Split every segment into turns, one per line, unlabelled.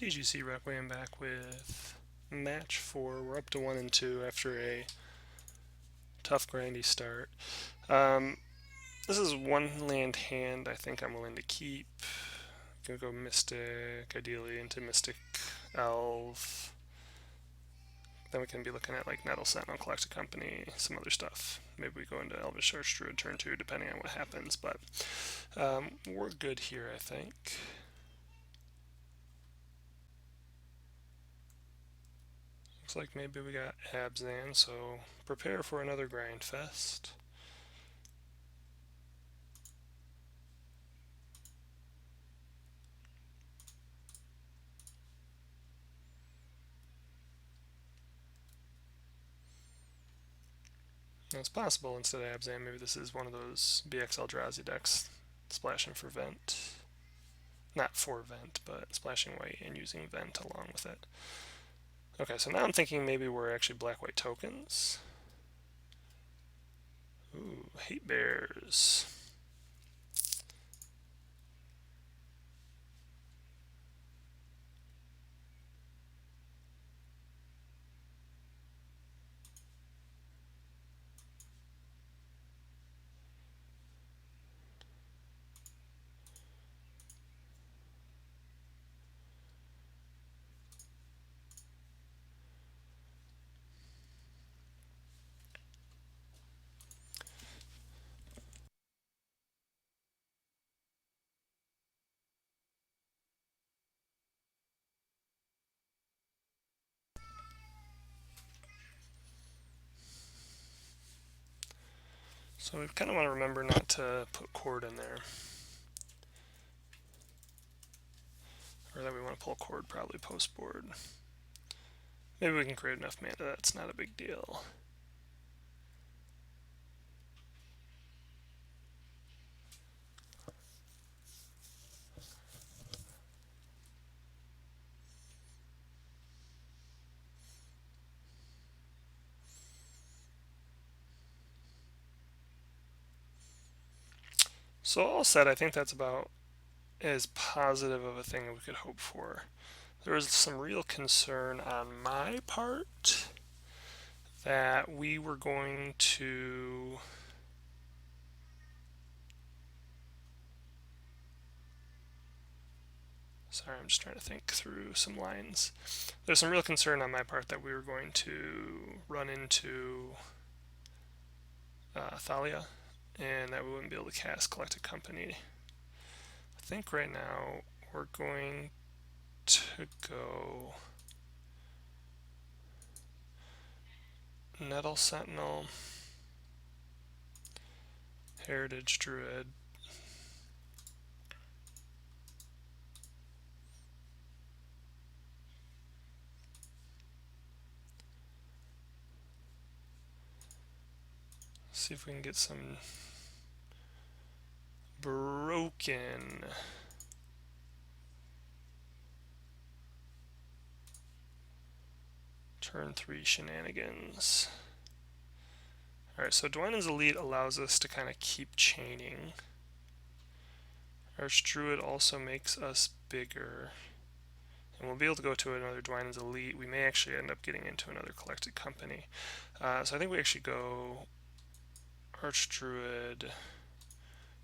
TGC Requiem back with match 4. We're up to 1 and 2 after a tough grindy start. This is one land hand I think I'm willing to keep. Gonna go Mystic, ideally into Mystic Elf. Then we can be looking at like Nettle Sentinel, Collected Company, some other stuff. Maybe we go into Elvish Archdruid turn 2 depending on what happens, but we're good here I think. Looks like maybe we got Abzan, so prepare for another grind fest. Now it's possible instead of Abzan, maybe this is one of those BX Eldrazi decks splashing for Vent. Not for Vent, but splashing white and using Vent along with it. Okay, so now I'm thinking maybe we're actually black-white tokens. Ooh, Hatebears. So we kind of want to remember not to put cord in there. Or that we want to pull cord probably post board. Maybe we can create enough mana that's not a big deal. So all said, I think that's about as positive of a thing as we could hope for. There was some real concern on my part that we were going to sorry, I'm just trying to think through some lines. There's some real concern on my part that we were going to run into Thalia and that we wouldn't be able to cast Collected Company. I think right now we're going to go Nettle Sentinel, Heritage Druid, see if we can get some broken turn 3 shenanigans. Alright, so Dwynen's Elite allows us to kind of keep chaining. Archdruid also makes us bigger. And we'll be able to go to another Dwynen's Elite. We may actually end up getting into another Collected Company. So I think we actually go Archdruid,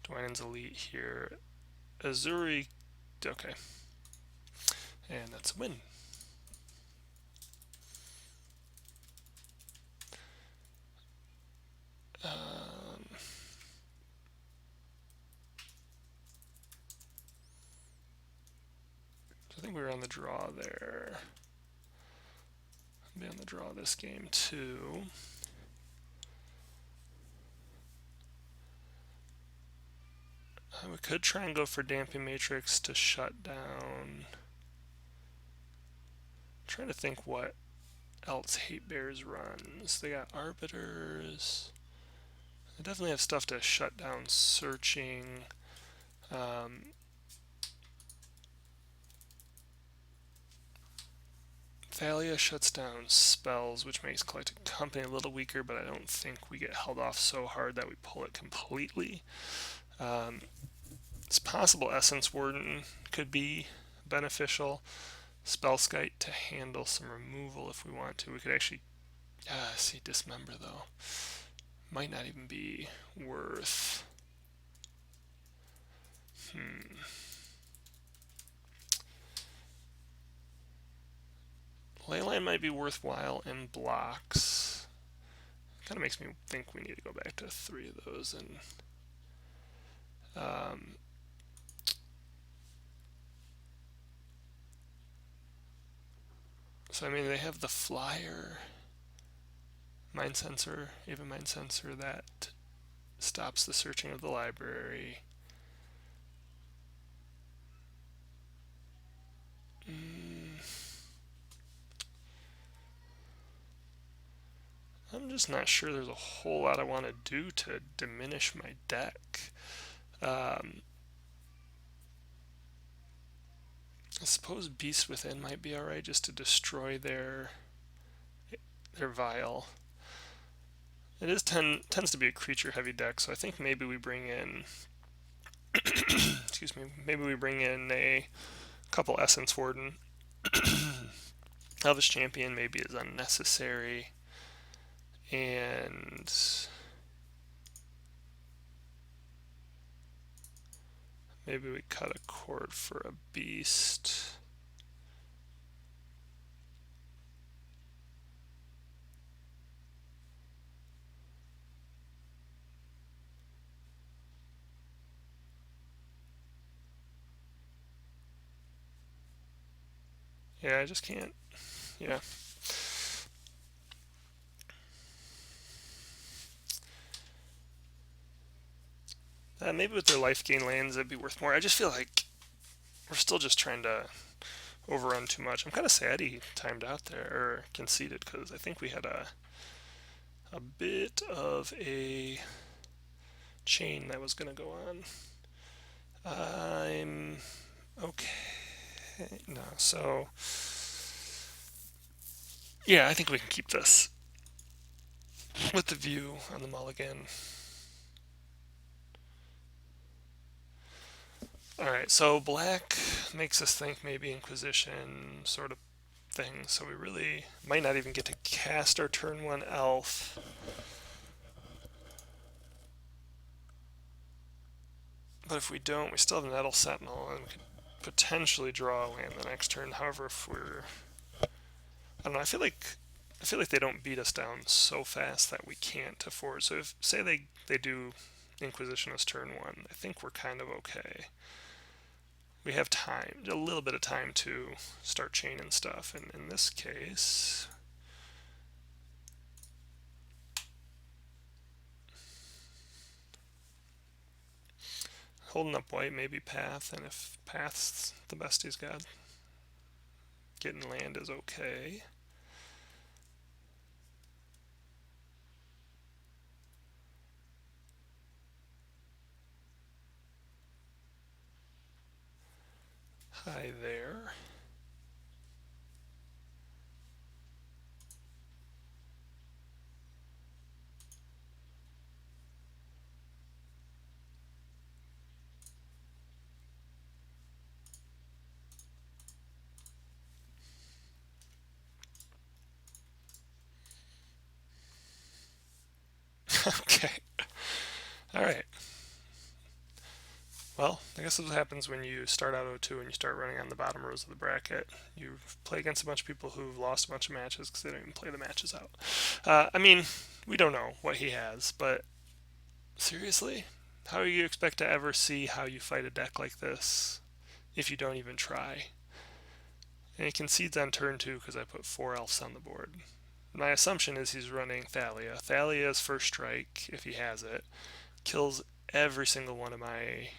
Dwynen's Elite here. Azuri, okay. And that's a win. I think we were on the draw there. I'll be on the draw this game too. We could try and go for Damping Matrix to shut down. I'm trying to think what else Hatebears runs. They got Arbiters. They definitely have stuff to shut down searching. Thalia shuts down spells, which makes Collected Company a little weaker, but I don't think we get held off so hard that we pull it completely. It's possible Essence Warden could be beneficial. Spellskite to handle some removal if we want to. We could actually, see, Dismember though. Might not even be worth. Leyline might be worthwhile in blocks. Kind of makes me think we need to go back to 3 of those and so I mean they have the flyer, Mind Sensor, even Mind Sensor that stops the searching of the library. I'm just not sure there's a whole lot I want to do to diminish my deck. I suppose Beast Within might be alright just to destroy their vial. It is tends to be a creature heavy deck, so I think maybe we bring in excuse me, maybe we bring in a couple Essence Warden. Elvish Champion maybe is unnecessary, and maybe we cut a cord for a beast. Yeah, I just can't. Yeah. Maybe with their life gain lands, it'd be worth more. I just feel like we're still just trying to overrun too much. I'm kind of sad he timed out there, or conceded, because I think we had a bit of a chain that was going to go on. I'm okay. No, so yeah, I think we can keep this with the view on the mulligan. Alright, so black makes us think maybe Inquisition sort of thing, so we really might not even get to cast our turn 1 elf. But if we don't, we still have Nettle Sentinel, and we could potentially draw a land the next turn. However, if we're... I don't know, I feel like they don't beat us down so fast that we can't afford. So if, say they do Inquisition as turn 1, I think we're kind of okay. We have time, a little bit of time to start chaining stuff, and in this case... holding up white, maybe Path, and if Path's the best he's got, getting land is okay. Hi there. Okay. Alright. Well, I guess this is what happens when you start out 0-2 and you start running on the bottom rows of the bracket. You play against a bunch of people who've lost a bunch of matches because they don't even play the matches out. I mean, we don't know what he has, but seriously? How do you expect to ever see how you fight a deck like this if you don't even try? And he concedes on turn 2 because I put 4 elves on the board. My assumption is he's running Thalia. Thalia's first strike, if he has it, kills every single one of my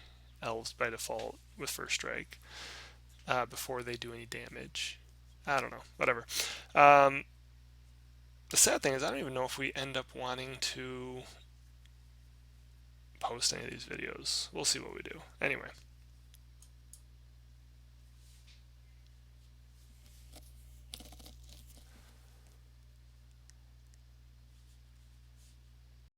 elves by default with first strike before they do any damage. I don't know, whatever. The sad thing is I don't even know if we end up wanting to post any of these videos. We'll see what we do. Anyway.